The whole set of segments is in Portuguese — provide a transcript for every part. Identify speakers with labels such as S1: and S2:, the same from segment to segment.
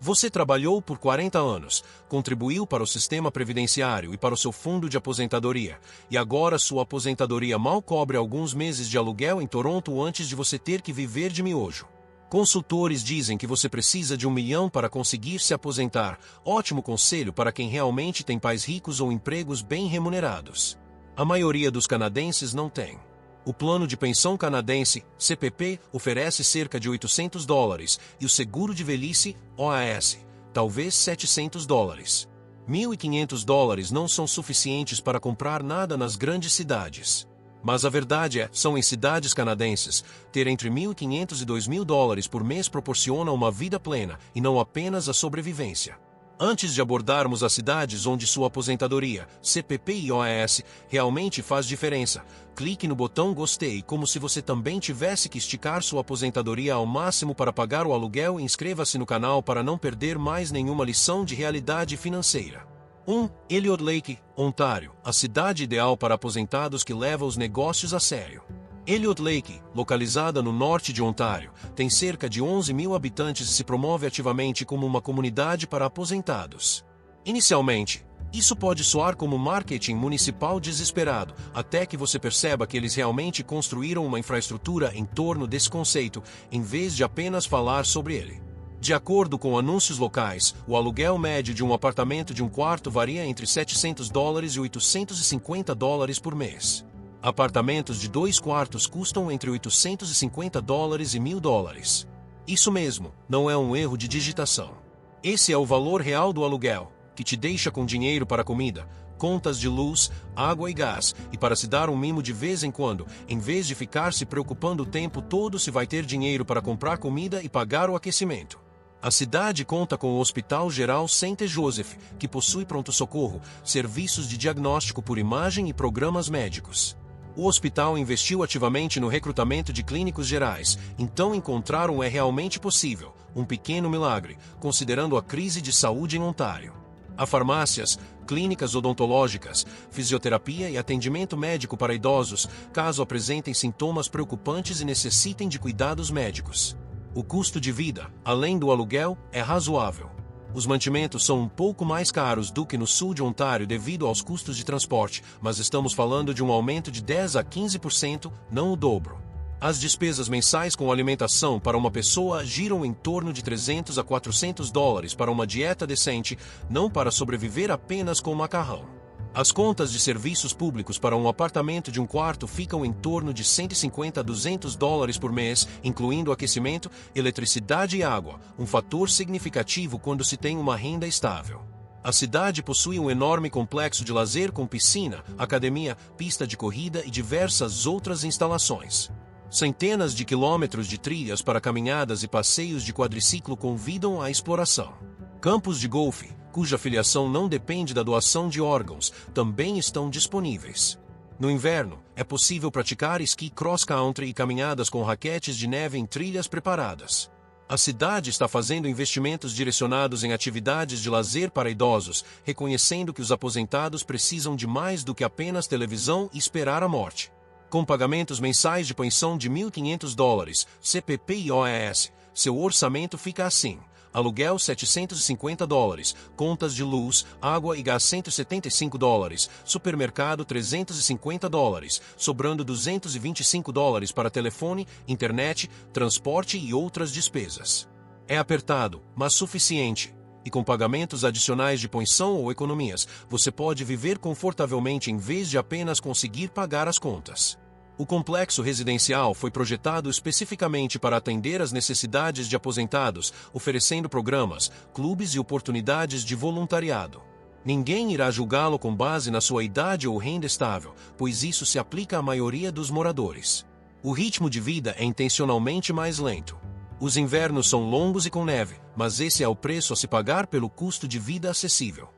S1: Você trabalhou por 40 anos, contribuiu para o sistema previdenciário e para o seu fundo de aposentadoria, e agora sua aposentadoria mal cobre alguns meses de aluguel em Toronto antes de você ter que viver de miojo. Consultores dizem que você precisa de 1 milhão para conseguir se aposentar. Ótimo conselho para quem realmente tem pais ricos ou empregos bem remunerados. A maioria dos canadenses não tem. O plano de pensão canadense, CPP, oferece cerca de $800 e o seguro de velhice, OAS, talvez $700. $1.500 não são suficientes para comprar nada nas grandes cidades. Mas a verdade é, são em cidades canadenses, ter entre $1.500 e $2.000 por mês proporciona uma vida plena e não apenas a sobrevivência. Antes de abordarmos as cidades onde sua aposentadoria, CPP e OAS, realmente faz diferença, clique no botão Gostei como se você também tivesse que esticar sua aposentadoria ao máximo para pagar o aluguel e inscreva-se no canal para não perder mais nenhuma lição de realidade financeira. 1. Elliot Lake, Ontário, a cidade ideal para aposentados que leva os negócios a sério. Elliot Lake, localizada no norte de Ontário, tem cerca de 11 mil habitantes e se promove ativamente como uma comunidade para aposentados. Inicialmente, isso pode soar como marketing municipal desesperado, até que você perceba que eles realmente construíram uma infraestrutura em torno desse conceito, em vez de apenas falar sobre ele. De acordo com anúncios locais, o aluguel médio de um apartamento de um quarto varia entre $700 e $850 por mês. Apartamentos de 2 quartos custam entre $850 e $1.000. Isso mesmo, não é um erro de digitação. Esse é o valor real do aluguel, que te deixa com dinheiro para comida, contas de luz, água e gás, e para se dar um mimo de vez em quando, em vez de ficar se preocupando o tempo todo se vai ter dinheiro para comprar comida e pagar o aquecimento. A cidade conta com o Hospital Geral St. Joseph, que possui pronto-socorro, serviços de diagnóstico por imagem e programas médicos. O hospital investiu ativamente no recrutamento de clínicos gerais, então encontrar um é realmente possível, um pequeno milagre, considerando a crise de saúde em Ontário. Há farmácias, clínicas odontológicas, fisioterapia e atendimento médico para idosos, caso apresentem sintomas preocupantes e necessitem de cuidados médicos. O custo de vida, além do aluguel, é razoável. Os mantimentos são um pouco mais caros do que no sul de Ontário devido aos custos de transporte, mas estamos falando de um aumento de 10 a 15%, não o dobro. As despesas mensais com alimentação para uma pessoa giram em torno de $300 a $400 para uma dieta decente, não para sobreviver apenas com macarrão. As contas de serviços públicos para um apartamento de um quarto ficam em torno de $150 a $200 por mês, incluindo aquecimento, eletricidade e água, um fator significativo quando se tem uma renda estável. A cidade possui um enorme complexo de lazer com piscina, academia, pista de corrida e diversas outras instalações. Centenas de quilômetros de trilhas para caminhadas e passeios de quadriciclo convidam à exploração. Campos de golfe, cuja filiação não depende da doação de órgãos, também estão disponíveis. No inverno, é possível praticar esqui cross-country e caminhadas com raquetes de neve em trilhas preparadas. A cidade está fazendo investimentos direcionados em atividades de lazer para idosos, reconhecendo que os aposentados precisam de mais do que apenas televisão e esperar a morte. Com pagamentos mensais de pensão de $1.500, CPP e OAS, seu orçamento fica assim. Aluguel $750, contas de luz, água e gás $175, supermercado $350, sobrando $225 para telefone, internet, transporte e outras despesas. É apertado, mas suficiente. E com pagamentos adicionais de pensão ou economias, você pode viver confortavelmente em vez de apenas conseguir pagar as contas. O complexo residencial foi projetado especificamente para atender às necessidades de aposentados, oferecendo programas, clubes e oportunidades de voluntariado. Ninguém irá julgá-lo com base na sua idade ou renda estável, pois isso se aplica à maioria dos moradores. O ritmo de vida é intencionalmente mais lento. Os invernos são longos e com neve, mas esse é o preço a se pagar pelo custo de vida acessível.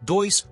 S1: 2.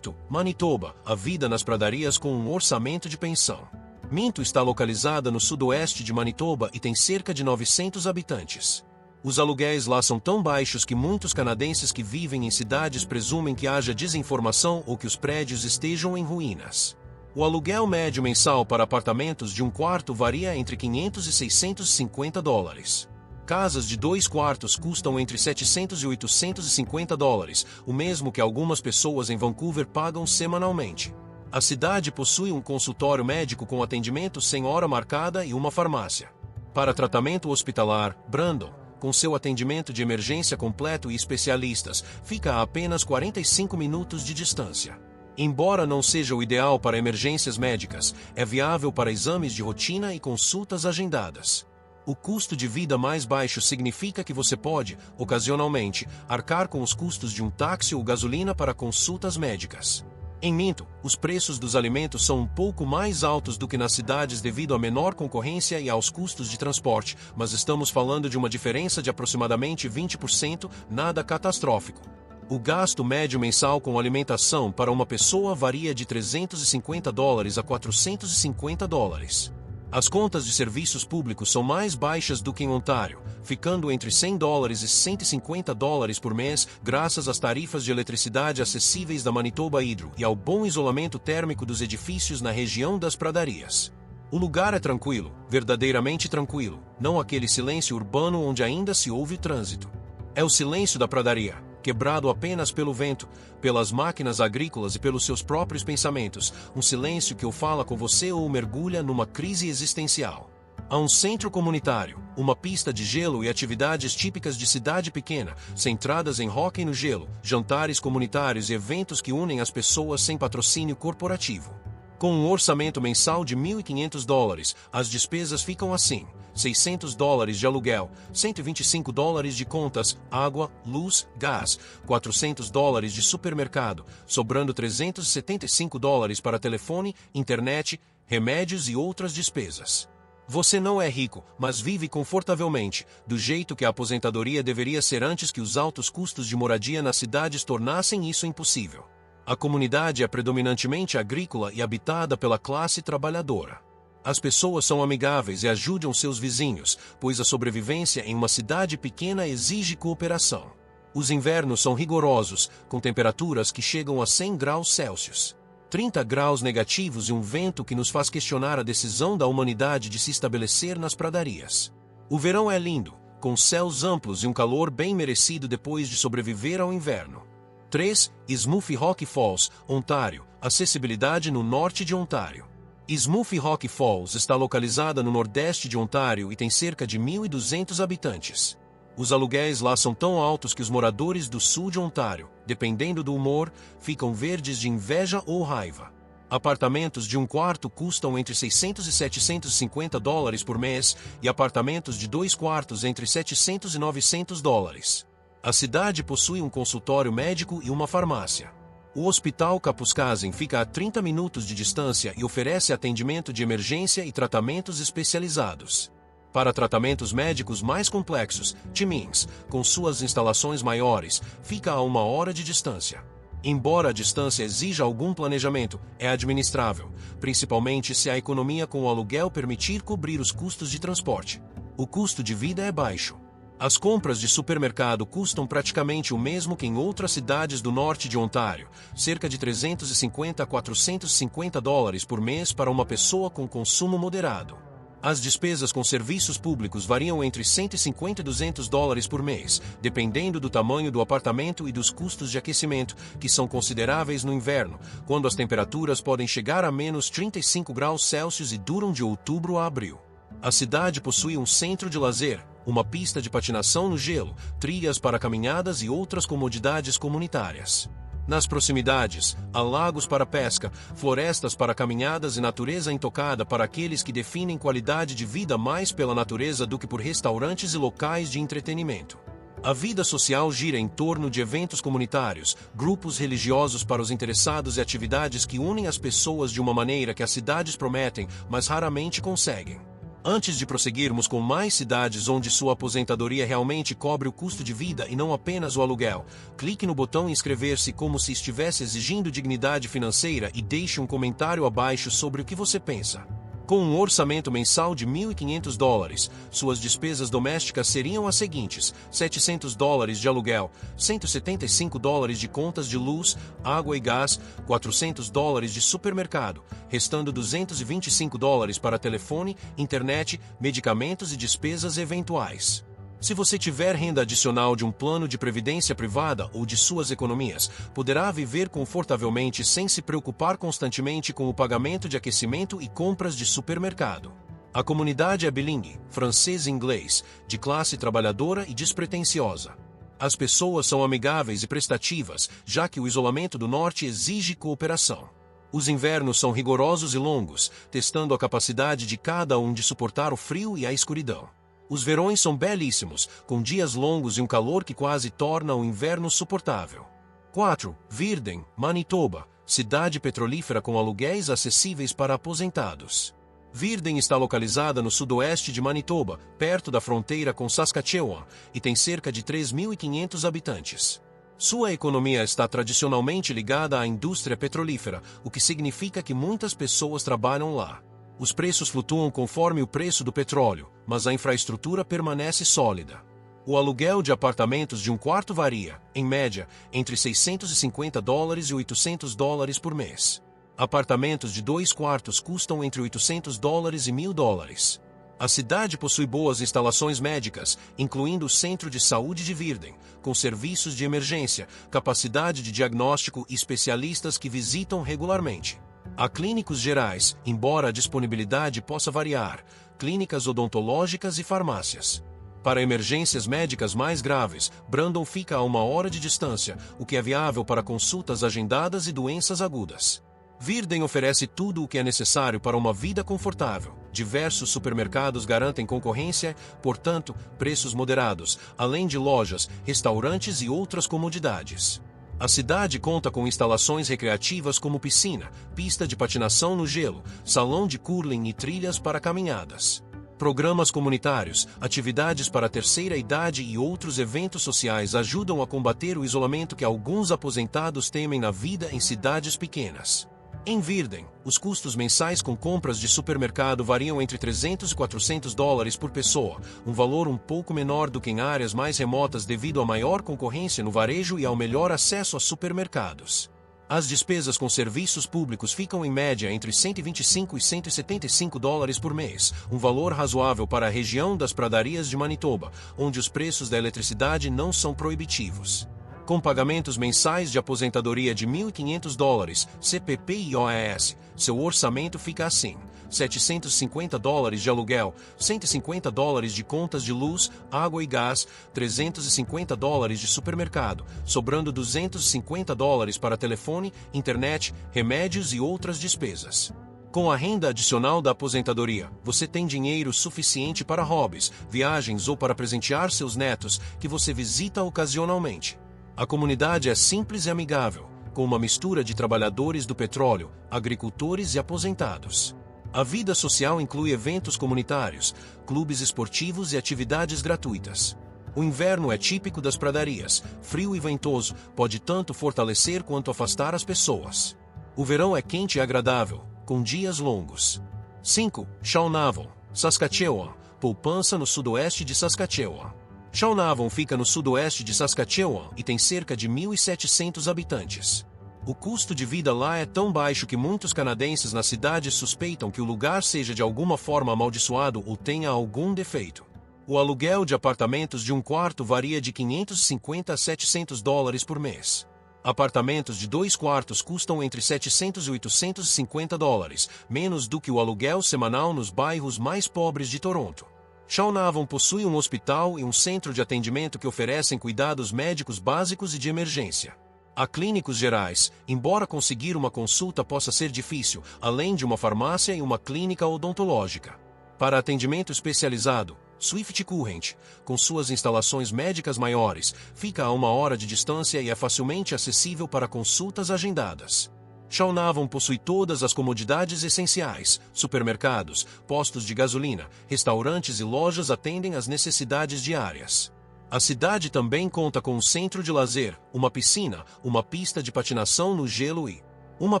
S1: Manitoba, a vida nas pradarias com um orçamento de pensão. Minto está localizada no sudoeste de Manitoba e tem cerca de 900 habitantes. Os aluguéis lá são tão baixos que muitos canadenses que vivem em cidades presumem que haja desinformação ou que os prédios estejam em ruínas. O aluguel médio mensal para apartamentos de um quarto varia entre $500 e $650. Casas de 2 quartos custam entre 700 e 850 dólares, o mesmo que algumas pessoas em Vancouver pagam semanalmente. A cidade possui um consultório médico com atendimento sem hora marcada e uma farmácia. Para tratamento hospitalar, Brandon, com seu atendimento de emergência completo e especialistas, fica a apenas 45 minutos de distância. Embora não seja o ideal para emergências médicas, é viável para exames de rotina e consultas agendadas. O custo de vida mais baixo significa que você pode, ocasionalmente, arcar com os custos de um táxi ou gasolina para consultas médicas. Em Minto, os preços dos alimentos são um pouco mais altos do que nas cidades devido à menor concorrência e aos custos de transporte, mas estamos falando de uma diferença de aproximadamente 20%, nada catastrófico. O gasto médio mensal com alimentação para uma pessoa varia de 350 dólares a 450 dólares. As contas de serviços públicos são mais baixas do que em Ontário, ficando entre 100 dólares e 150 dólares por mês, graças às tarifas de eletricidade acessíveis da Manitoba Hydro e ao bom isolamento térmico dos edifícios na região das pradarias. O lugar é tranquilo, verdadeiramente tranquilo, não aquele silêncio urbano onde ainda se ouve trânsito. É o silêncio da pradaria, quebrado apenas pelo vento, pelas máquinas agrícolas e pelos seus próprios pensamentos, um silêncio que ou fala com você ou mergulha numa crise existencial. Há um centro comunitário, uma pista de gelo e atividades típicas de cidade pequena, centradas em hóquei no gelo, jantares comunitários e eventos que unem as pessoas sem patrocínio corporativo. Com um orçamento mensal de 1.500 dólares, as despesas ficam assim: 600 dólares de aluguel, 125 dólares de contas, água, luz, gás, 400 dólares de supermercado, sobrando 375 dólares para telefone, internet, remédios e outras despesas. Você não é rico, mas vive confortavelmente, do jeito que a aposentadoria deveria ser antes que os altos custos de moradia nas cidades tornassem isso impossível. A comunidade é predominantemente agrícola e habitada pela classe trabalhadora. As pessoas são amigáveis e ajudam seus vizinhos, pois a sobrevivência em uma cidade pequena exige cooperação. Os invernos são rigorosos, com temperaturas que chegam a 100 graus Celsius. 30 graus negativos e um vento que nos faz questionar a decisão da humanidade de se estabelecer nas pradarias. O verão é lindo, com céus amplos e um calor bem merecido depois de sobreviver ao inverno. 3. Smoothie Rock Falls, Ontário, acessibilidade no norte de Ontário. Smoothie Rock Falls está localizada no nordeste de Ontário e tem cerca de 1.200 habitantes. Os aluguéis lá são tão altos que os moradores do sul de Ontário, dependendo do humor, ficam verdes de inveja ou raiva. Apartamentos de um quarto custam entre 600 e 750 dólares por mês e apartamentos de 2 quartos entre 700 e 900 dólares. A cidade possui um consultório médico e uma farmácia. O Hospital Kapuskasing fica a 30 minutos de distância e oferece atendimento de emergência e tratamentos especializados. Para tratamentos médicos mais complexos, Timmins, com suas instalações maiores, fica a 1 hora de distância. Embora a distância exija algum planejamento, é administrável, principalmente se a economia com o aluguel permitir cobrir os custos de transporte. O custo de vida é baixo. As compras de supermercado custam praticamente o mesmo que em outras cidades do norte de Ontário, cerca de 350 a 450 dólares por mês para uma pessoa com consumo moderado. As despesas com serviços públicos variam entre 150 e 200 dólares por mês, dependendo do tamanho do apartamento e dos custos de aquecimento, que são consideráveis no inverno, quando as temperaturas podem chegar a menos 35 graus Celsius e duram de outubro a abril. A cidade possui um centro de lazer, uma pista de patinação no gelo, trilhas para caminhadas e outras comodidades comunitárias. Nas proximidades, há lagos para pesca, florestas para caminhadas e natureza intocada para aqueles que definem qualidade de vida mais pela natureza do que por restaurantes e locais de entretenimento. A vida social gira em torno de eventos comunitários, grupos religiosos para os interessados e atividades que unem as pessoas de uma maneira que as cidades prometem, mas raramente conseguem. Antes de prosseguirmos com mais cidades onde sua aposentadoria realmente cobre o custo de vida e não apenas o aluguel, clique no botão inscrever-se como se estivesse exigindo dignidade financeira e deixe um comentário abaixo sobre o que você pensa. Com um orçamento mensal de 1.500 dólares, suas despesas domésticas seriam as seguintes: 700 dólares de aluguel, 175 dólares de contas de luz, água e gás, 400 dólares de supermercado, restando 225 dólares para telefone, internet, medicamentos e despesas eventuais. Se você tiver renda adicional de um plano de previdência privada ou de suas economias, poderá viver confortavelmente sem se preocupar constantemente com o pagamento de aquecimento e compras de supermercado. A comunidade é bilingue, francês e inglês, de classe trabalhadora e despretensiosa. As pessoas são amigáveis e prestativas, já que o isolamento do norte exige cooperação. Os invernos são rigorosos e longos, testando a capacidade de cada um de suportar o frio e a escuridão. Os verões são belíssimos, com dias longos e um calor que quase torna o inverno suportável. 4. Virden, Manitoba, cidade petrolífera com aluguéis acessíveis para aposentados. Virden está localizada no sudoeste de Manitoba, perto da fronteira com Saskatchewan, e tem cerca de 3.500 habitantes. Sua economia está tradicionalmente ligada à indústria petrolífera, o que significa que muitas pessoas trabalham lá. Os preços flutuam conforme o preço do petróleo, mas a infraestrutura permanece sólida. O aluguel de apartamentos de um quarto varia, em média, entre $650 e $800 por mês. Apartamentos de 2 quartos custam entre $800 e $1.000. A cidade possui boas instalações médicas, incluindo o Centro de Saúde de Virden, com serviços de emergência, capacidade de diagnóstico e especialistas que visitam regularmente. Há clínicos gerais, embora a disponibilidade possa variar, clínicas odontológicas e farmácias. Para emergências médicas mais graves, Brandon fica a 1 hora de distância, o que é viável para consultas agendadas e doenças agudas. Virden oferece tudo o que é necessário para uma vida confortável. Diversos supermercados garantem concorrência, portanto, preços moderados, além de lojas, restaurantes e outras comodidades. A cidade conta com instalações recreativas como piscina, pista de patinação no gelo, salão de curling e trilhas para caminhadas. Programas comunitários, atividades para a terceira idade e outros eventos sociais ajudam a combater o isolamento que alguns aposentados temem na vida em cidades pequenas. Em Virden, os custos mensais com compras de supermercado variam entre $300 e $400 por pessoa, um valor um pouco menor do que em áreas mais remotas devido à maior concorrência no varejo e ao melhor acesso a supermercados. As despesas com serviços públicos ficam em média entre $125 e $175 por mês, um valor razoável para a região das pradarias de Manitoba, onde os preços da eletricidade não são proibitivos. Com pagamentos mensais de aposentadoria de $1.500, CPP e OAS, seu orçamento fica assim: $750 de aluguel, $150 de contas de luz, água e gás, $350 de supermercado, sobrando $250 para telefone, internet, remédios e outras despesas. Com a renda adicional da aposentadoria, você tem dinheiro suficiente para hobbies, viagens ou para presentear seus netos, que você visita ocasionalmente. A comunidade é simples e amigável, com uma mistura de trabalhadores do petróleo, agricultores e aposentados. A vida social inclui eventos comunitários, clubes esportivos e atividades gratuitas. O inverno é típico das pradarias, frio e ventoso, pode tanto fortalecer quanto afastar as pessoas. O verão é quente e agradável, com dias longos. 5. Shaunavon, Saskatchewan, poupança no sudoeste de Saskatchewan. Shaunavon fica no sudoeste de Saskatchewan e tem cerca de 1.700 habitantes. O custo de vida lá é tão baixo que muitos canadenses na cidade suspeitam que o lugar seja de alguma forma amaldiçoado ou tenha algum defeito. O aluguel de apartamentos de um quarto varia de $550 a $700 por mês. Apartamentos de 2 quartos custam entre $700 e $850, menos do que o aluguel semanal nos bairros mais pobres de Toronto. Shaunavon possui um hospital e um centro de atendimento que oferecem cuidados médicos básicos e de emergência. Há clínicos gerais, embora conseguir uma consulta possa ser difícil, além de uma farmácia e uma clínica odontológica. Para atendimento especializado, Swift Current, com suas instalações médicas maiores, fica a 1 hora de distância e é facilmente acessível para consultas agendadas. Shaunavon possui todas as comodidades essenciais: supermercados, postos de gasolina, restaurantes e lojas atendem às necessidades diárias. A cidade também conta com um centro de lazer, uma piscina, uma pista de patinação no gelo e uma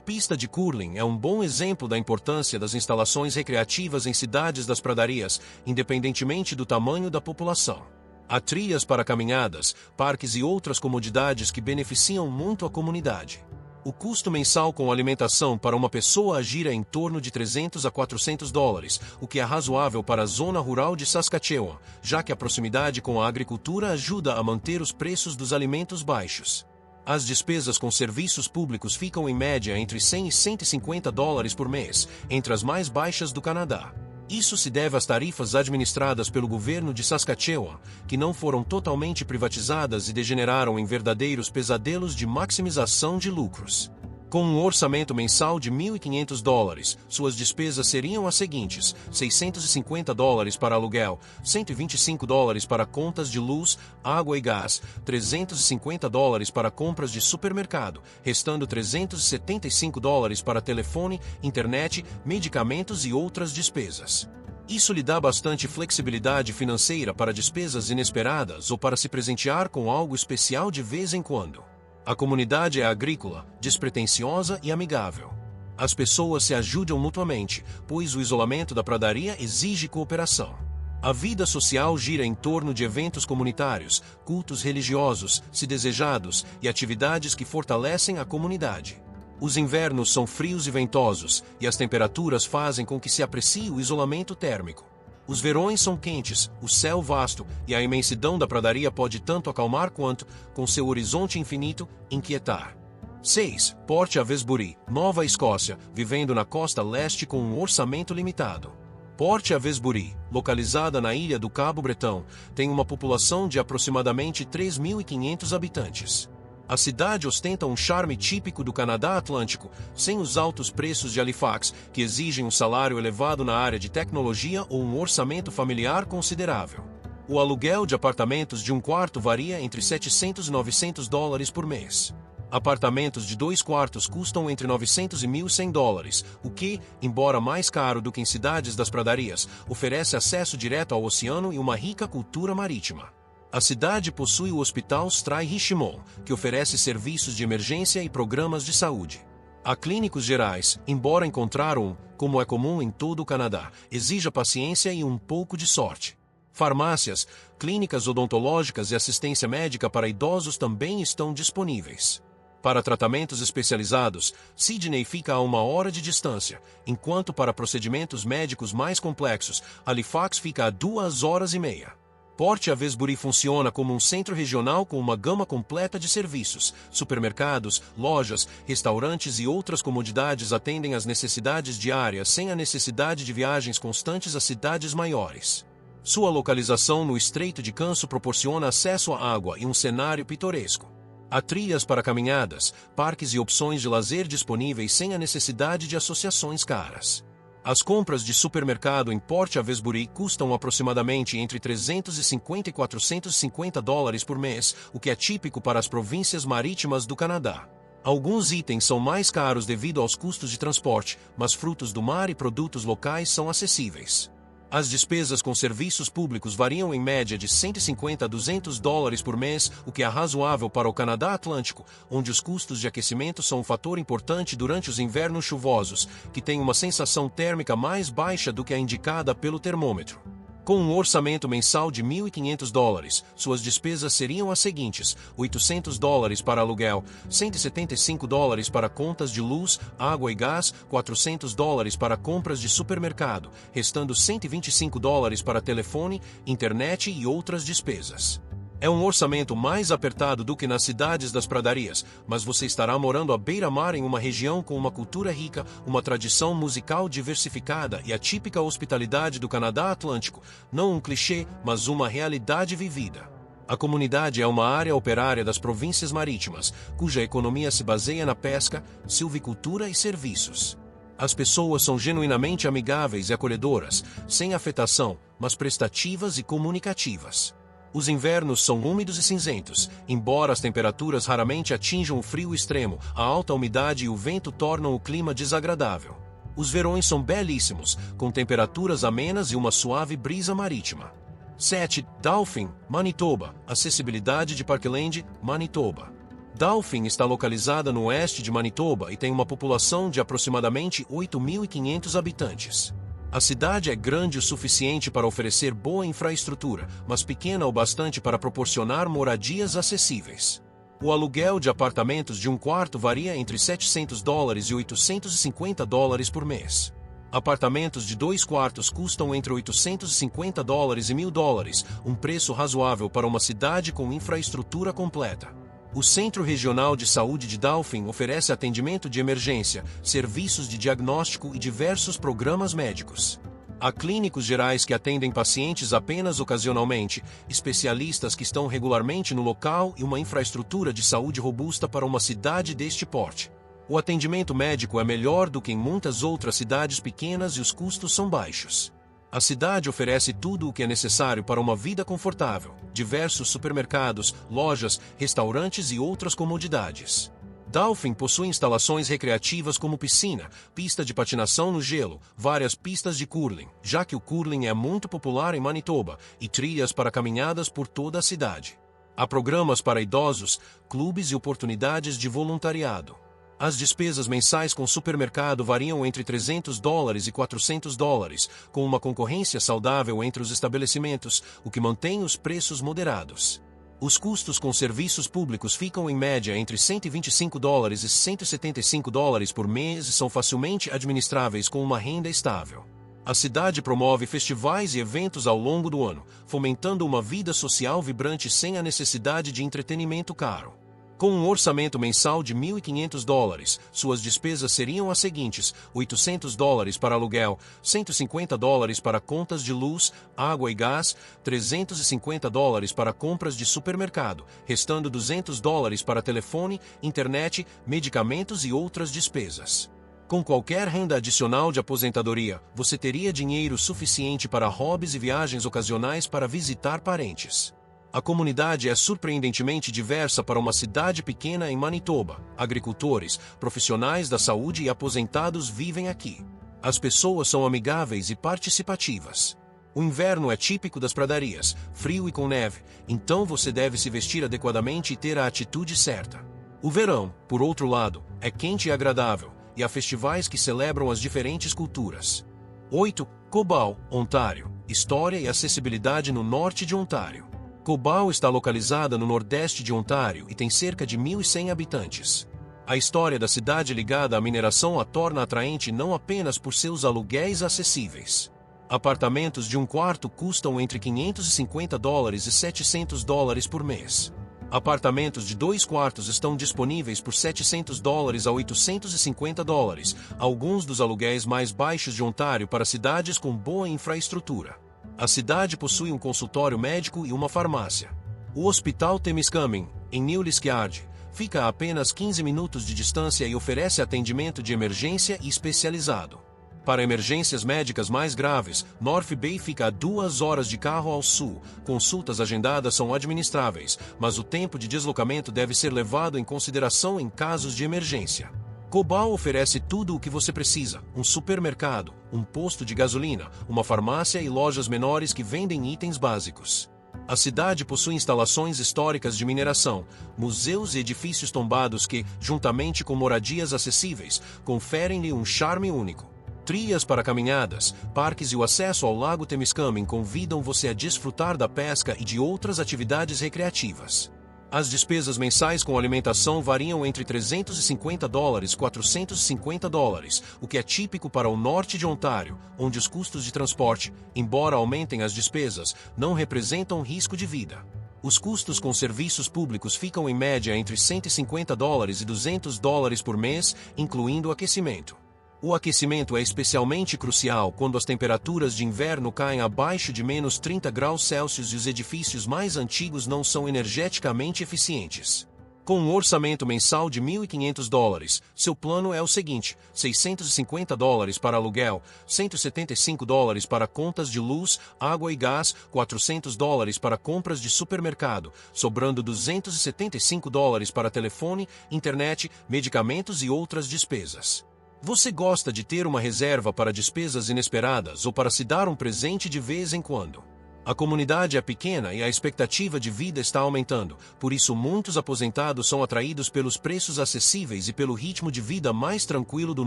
S1: pista de curling. É um bom exemplo da importância das instalações recreativas em cidades das pradarias, independentemente do tamanho da população. Há trilhas para caminhadas, parques e outras comodidades que beneficiam muito a comunidade. O custo mensal com alimentação para uma pessoa gira em torno de $300 a $400, o que é razoável para a zona rural de Saskatchewan, já que a proximidade com a agricultura ajuda a manter os preços dos alimentos baixos. As despesas com serviços públicos ficam em média entre $100 e $150 por mês, entre as mais baixas do Canadá. Isso se deve às tarifas administradas pelo governo de Saskatchewan, que não foram totalmente privatizadas e degeneraram em verdadeiros pesadelos de maximização de lucros. Com um orçamento mensal de $1.500, suas despesas seriam as seguintes: $650 para aluguel, $125 para contas de luz, água e gás, $350 para compras de supermercado, restando $375 para telefone, internet, medicamentos e outras despesas. Isso lhe dá bastante flexibilidade financeira para despesas inesperadas ou para se presentear com algo especial de vez em quando. A comunidade é agrícola, despretensiosa e amigável. As pessoas se ajudam mutuamente, pois o isolamento da pradaria exige cooperação. A vida social gira em torno de eventos comunitários, cultos religiosos, se desejados, e atividades que fortalecem a comunidade. Os invernos são frios e ventosos, e as temperaturas fazem com que se aprecie o isolamento térmico. Os verões são quentes, o céu vasto, e a imensidão da pradaria pode tanto acalmar quanto, com seu horizonte infinito, inquietar. 6. Port Avesbury, Nova Escócia, vivendo na costa leste com um orçamento limitado. Port Avesbury, localizada na ilha do Cabo Bretão, tem uma população de aproximadamente 3.500 habitantes. A cidade ostenta um charme típico do Canadá Atlântico, sem os altos preços de Halifax, que exigem um salário elevado na área de tecnologia ou um orçamento familiar considerável. O aluguel de apartamentos de um quarto varia entre $700 e $900 por mês. Apartamentos de 2 quartos custam entre $900 e $1.100, o que, embora mais caro do que em cidades das pradarias, oferece acesso direto ao oceano e uma rica cultura marítima. A cidade possui o Hospital Stray-Richmond, que oferece serviços de emergência e programas de saúde. Há clínicos gerais, embora encontrar um, como é comum em todo o Canadá, exija paciência e um pouco de sorte. Farmácias, clínicas odontológicas e assistência médica para idosos também estão disponíveis. Para tratamentos especializados, Sydney fica a 1 hora de distância, enquanto para procedimentos médicos mais complexos, Halifax fica a 2 horas e meia. Port Avesbury funciona como um centro regional com uma gama completa de serviços. Supermercados, lojas, restaurantes e outras comodidades atendem às necessidades diárias sem a necessidade de viagens constantes a cidades maiores. Sua localização no Estreito de Canso proporciona acesso à água e um cenário pitoresco. Há trilhas para caminhadas, parques e opções de lazer disponíveis sem a necessidade de associações caras. As compras de supermercado em Port Avesbury custam aproximadamente entre $350 e $450 por mês, o que é típico para as províncias marítimas do Canadá. Alguns itens são mais caros devido aos custos de transporte, mas frutos do mar e produtos locais são acessíveis. As despesas com serviços públicos variam em média de $150 a $200 por mês, o que é razoável para o Canadá Atlântico, onde os custos de aquecimento são um fator importante durante os invernos chuvosos, que têm uma sensação térmica mais baixa do que a indicada pelo termômetro. Com um orçamento mensal de $1.500, suas despesas seriam as seguintes: $800 para aluguel, $175 para contas de luz, água e gás, $400 para compras de supermercado, restando $125 para telefone, internet e outras despesas. É um orçamento mais apertado do que nas cidades das pradarias, mas você estará morando à beira-mar em uma região com uma cultura rica, uma tradição musical diversificada e a típica hospitalidade do Canadá Atlântico, não um clichê, mas uma realidade vivida. A comunidade é uma área operária das províncias marítimas, cuja economia se baseia na pesca, silvicultura e serviços. As pessoas são genuinamente amigáveis e acolhedoras, sem afetação, mas prestativas e comunicativas. Os invernos são úmidos e cinzentos, embora as temperaturas raramente atinjam o frio extremo, a alta umidade e o vento tornam o clima desagradável. Os verões são belíssimos, com temperaturas amenas e uma suave brisa marítima. 7. Dauphin, Manitoba, acessibilidade de Parkland, Manitoba. Dauphin está localizada no oeste de Manitoba e tem uma população de aproximadamente 8.500 habitantes. A cidade é grande o suficiente para oferecer boa infraestrutura, mas pequena o bastante para proporcionar moradias acessíveis. O aluguel de apartamentos de um quarto varia entre $700 e $850 por mês. Apartamentos de 2 quartos custam entre $850 e $1.000, um preço razoável para uma cidade com infraestrutura completa. O Centro Regional de Saúde de Dauphin oferece atendimento de emergência, serviços de diagnóstico e diversos programas médicos. Há clínicos gerais que atendem pacientes apenas ocasionalmente, especialistas que estão regularmente no local e uma infraestrutura de saúde robusta para uma cidade deste porte. O atendimento médico é melhor do que em muitas outras cidades pequenas e os custos são baixos. A cidade oferece tudo o que é necessário para uma vida confortável: diversos supermercados, lojas, restaurantes e outras comodidades. Dauphin possui instalações recreativas como piscina, pista de patinação no gelo, várias pistas de curling, já que o curling é muito popular em Manitoba, e trilhas para caminhadas por toda a cidade. Há programas para idosos, clubes e oportunidades de voluntariado. As despesas mensais com supermercado variam entre $300 e $400, com uma concorrência saudável entre os estabelecimentos, o que mantém os preços moderados. Os custos com serviços públicos ficam em média entre $125 e $175 por mês e são facilmente administráveis com uma renda estável. A cidade promove festivais e eventos ao longo do ano, fomentando uma vida social vibrante sem a necessidade de entretenimento caro. Com um orçamento mensal de $1.500, suas despesas seriam as seguintes: $800 para aluguel, $150 para contas de luz, água e gás, $350 para compras de supermercado, restando $200 para telefone, internet, medicamentos e outras despesas. Com qualquer renda adicional de aposentadoria, você teria dinheiro suficiente para hobbies e viagens ocasionais para visitar parentes. A comunidade é surpreendentemente diversa para uma cidade pequena em Manitoba. Agricultores, profissionais da saúde e aposentados vivem aqui. As pessoas são amigáveis e participativas. O inverno é típico das pradarias, frio e com neve, então você deve se vestir adequadamente e ter a atitude certa. O verão, por outro lado, é quente e agradável, e há festivais que celebram as diferentes culturas. 8. Cobal, Ontário. História e acessibilidade no norte de Ontário. Cobal está localizada no nordeste de Ontário e tem cerca de 1.100 habitantes. A história da cidade ligada à mineração a torna atraente não apenas por seus aluguéis acessíveis. Apartamentos de um quarto custam entre $550 e $700 por mês. Apartamentos de 2 quartos estão disponíveis por $700 a $850, alguns dos aluguéis mais baixos de Ontário para cidades com boa infraestrutura. A cidade possui um consultório médico e uma farmácia. O Hospital Temiskaming, em New Liskeard, fica a apenas 15 minutos de distância e oferece atendimento de emergência e especializado. Para emergências médicas mais graves, North Bay fica a 2 horas de carro ao sul. Consultas agendadas são administráveis, mas o tempo de deslocamento deve ser levado em consideração em casos de emergência. Cobal oferece tudo o que você precisa: um supermercado, um posto de gasolina, uma farmácia e lojas menores que vendem itens básicos. A cidade possui instalações históricas de mineração, museus e edifícios tombados que, juntamente com moradias acessíveis, conferem-lhe um charme único. Trilhas para caminhadas, parques e o acesso ao Lago Temiskaming convidam você a desfrutar da pesca e de outras atividades recreativas. As despesas mensais com alimentação variam entre $350 e $450, o que é típico para o norte de Ontário, onde os custos de transporte, embora aumentem as despesas, não representam risco de vida. Os custos com serviços públicos ficam em média entre $150 e $200 por mês, incluindo aquecimento. O aquecimento é especialmente crucial quando as temperaturas de inverno caem abaixo de menos 30 graus Celsius e os edifícios mais antigos não são energeticamente eficientes. Com um orçamento mensal de $1.500, seu plano é o seguinte: $650 para aluguel, $175 para contas de luz, água e gás, $400 para compras de supermercado, sobrando $275 para telefone, internet, medicamentos e outras despesas. Você gosta de ter uma reserva para despesas inesperadas ou para se dar um presente de vez em quando? A comunidade é pequena e a expectativa de vida está aumentando, por isso muitos aposentados são atraídos pelos preços acessíveis e pelo ritmo de vida mais tranquilo do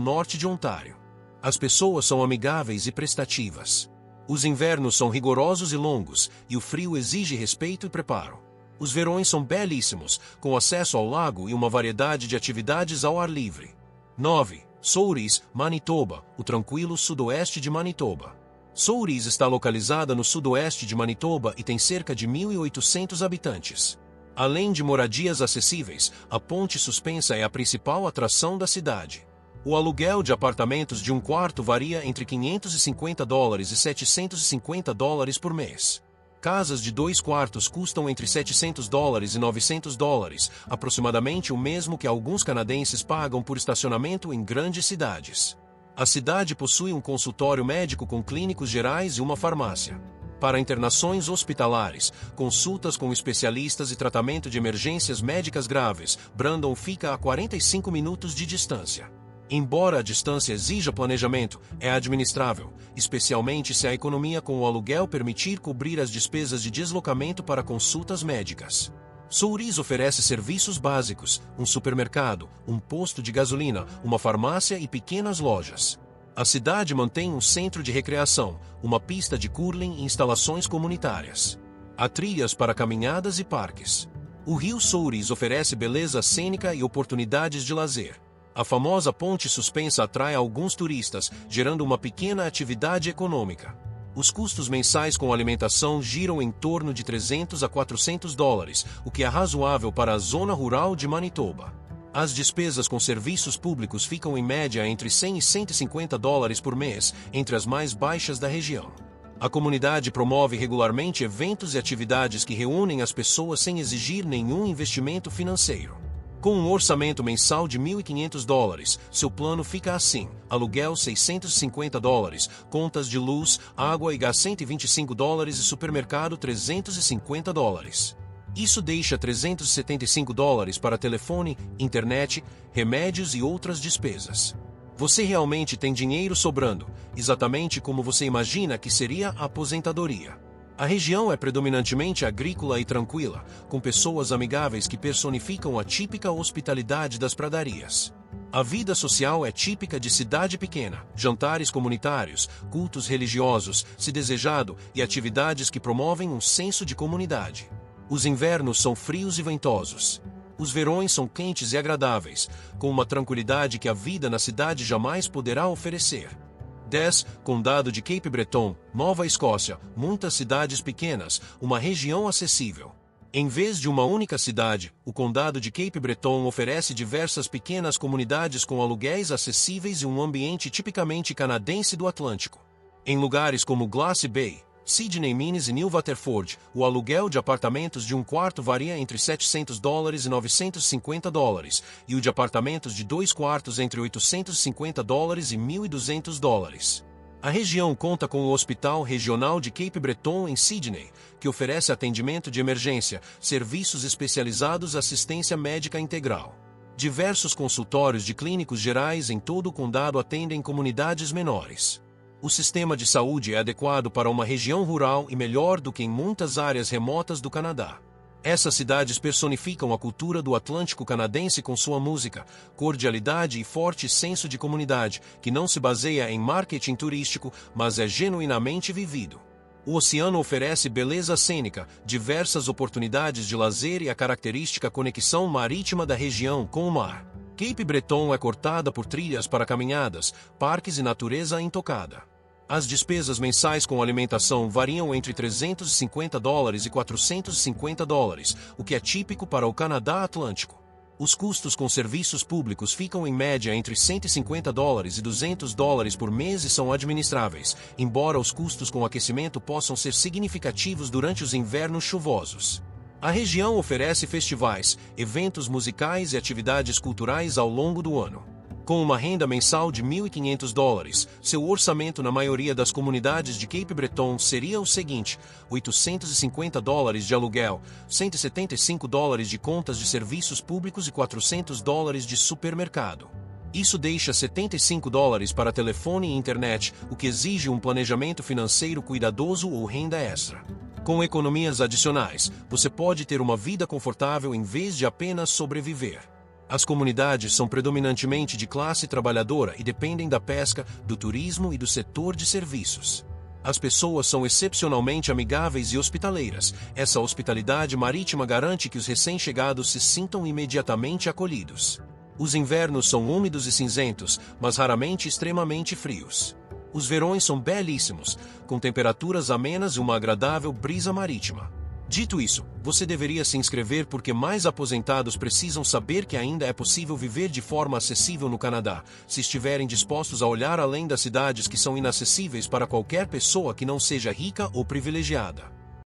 S1: norte de Ontário. As pessoas são amigáveis e prestativas. Os invernos são rigorosos e longos, e o frio exige respeito e preparo. Os verões são belíssimos, com acesso ao lago e uma variedade de atividades ao ar livre. 9. Souris, Manitoba, o tranquilo sudoeste de Manitoba. Souris está localizada no sudoeste de Manitoba e tem cerca de 1.800 habitantes. Além de moradias acessíveis, a ponte suspensa é a principal atração da cidade. O aluguel de apartamentos de um quarto varia entre $550 e $750 por mês. Casas de 2 quartos custam entre $700 e $900, aproximadamente o mesmo que alguns canadenses pagam por estacionamento em grandes cidades. A cidade possui um consultório médico com clínicos gerais e uma farmácia. Para internações hospitalares, consultas com especialistas e tratamento de emergências médicas graves, Brandon fica a 45 minutos de distância. Embora a distância exija planejamento, é administrável, especialmente se a economia com o aluguel permitir cobrir as despesas de deslocamento para consultas médicas. Souris oferece serviços básicos, um supermercado, um posto de gasolina, uma farmácia e pequenas lojas. A cidade mantém um centro de recreação, uma pista de curling e instalações comunitárias. Há trilhas para caminhadas e parques. O rio Souris oferece beleza cênica e oportunidades de lazer. A famosa ponte suspensa atrai alguns turistas, gerando uma pequena atividade econômica. Os custos mensais com alimentação giram em torno de $300 a $400, o que é razoável para a zona rural de Manitoba. As despesas com serviços públicos ficam em média entre $100 e $150 por mês, entre as mais baixas da região. A comunidade promove regularmente eventos e atividades que reúnem as pessoas sem exigir nenhum investimento financeiro. Com um orçamento mensal de $1.500, seu plano fica assim: aluguel $650, contas de luz, água e gás $125 e supermercado $350. Isso deixa $375 para telefone, internet, remédios e outras despesas. Você realmente tem dinheiro sobrando, exatamente como você imagina que seria a aposentadoria. A região é predominantemente agrícola e tranquila, com pessoas amigáveis que personificam a típica hospitalidade das pradarias. A vida social é típica de cidade pequena: jantares comunitários, cultos religiosos, se desejado, e atividades que promovem um senso de comunidade. Os invernos são frios e ventosos. Os verões são quentes e agradáveis, com uma tranquilidade que a vida na cidade jamais poderá oferecer. 10. Condado de Cape Breton, Nova Escócia, muitas cidades pequenas, uma região acessível. Em vez de uma única cidade, o Condado de Cape Breton oferece diversas pequenas comunidades com aluguéis acessíveis e um ambiente tipicamente canadense do Atlântico. Em lugares como Glace Bay, Sydney Minis e New Waterford, o aluguel de apartamentos de um quarto varia entre $700 e $950, e o de apartamentos de 2 quartos entre $850 e $1.200. A região conta com o Hospital Regional de Cape Breton em Sydney, que oferece atendimento de emergência, serviços especializados e assistência médica integral. Diversos consultórios de clínicos gerais em todo o condado atendem comunidades menores. O sistema de saúde é adequado para uma região rural e melhor do que em muitas áreas remotas do Canadá. Essas cidades personificam a cultura do Atlântico canadense com sua música, cordialidade e forte senso de comunidade, que não se baseia em marketing turístico, mas é genuinamente vivido. O oceano oferece beleza cênica, diversas oportunidades de lazer e a característica conexão marítima da região com o mar. Cape Breton é cortada por trilhas para caminhadas, parques e natureza intocada. As despesas mensais com alimentação variam entre $350 e $450, o que é típico para o Canadá Atlântico. Os custos com serviços públicos ficam em média entre $150 e $200 por mês e são administráveis, embora os custos com aquecimento possam ser significativos durante os invernos chuvosos. A região oferece festivais, eventos musicais e atividades culturais ao longo do ano. Com uma renda mensal de $1.500, seu orçamento na maioria das comunidades de Cape Breton seria o seguinte: $850 de aluguel, $175 de contas de serviços públicos e $400 de supermercado. Isso deixa $75 para telefone e internet, o que exige um planejamento financeiro cuidadoso ou renda extra. Com economias adicionais, você pode ter uma vida confortável em vez de apenas sobreviver. As comunidades são predominantemente de classe trabalhadora e dependem da pesca, do turismo e do setor de serviços. As pessoas são excepcionalmente amigáveis e hospitaleiras. Essa hospitalidade marítima garante que os recém-chegados se sintam imediatamente acolhidos. Os invernos são úmidos e cinzentos, mas raramente extremamente frios. Os verões são belíssimos, com temperaturas amenas e uma agradável brisa marítima. Dito isso, você deveria se inscrever porque mais aposentados precisam saber que ainda é possível viver de forma acessível no Canadá, se estiverem dispostos a olhar além das cidades que são inacessíveis para qualquer pessoa que não seja rica ou privilegiada.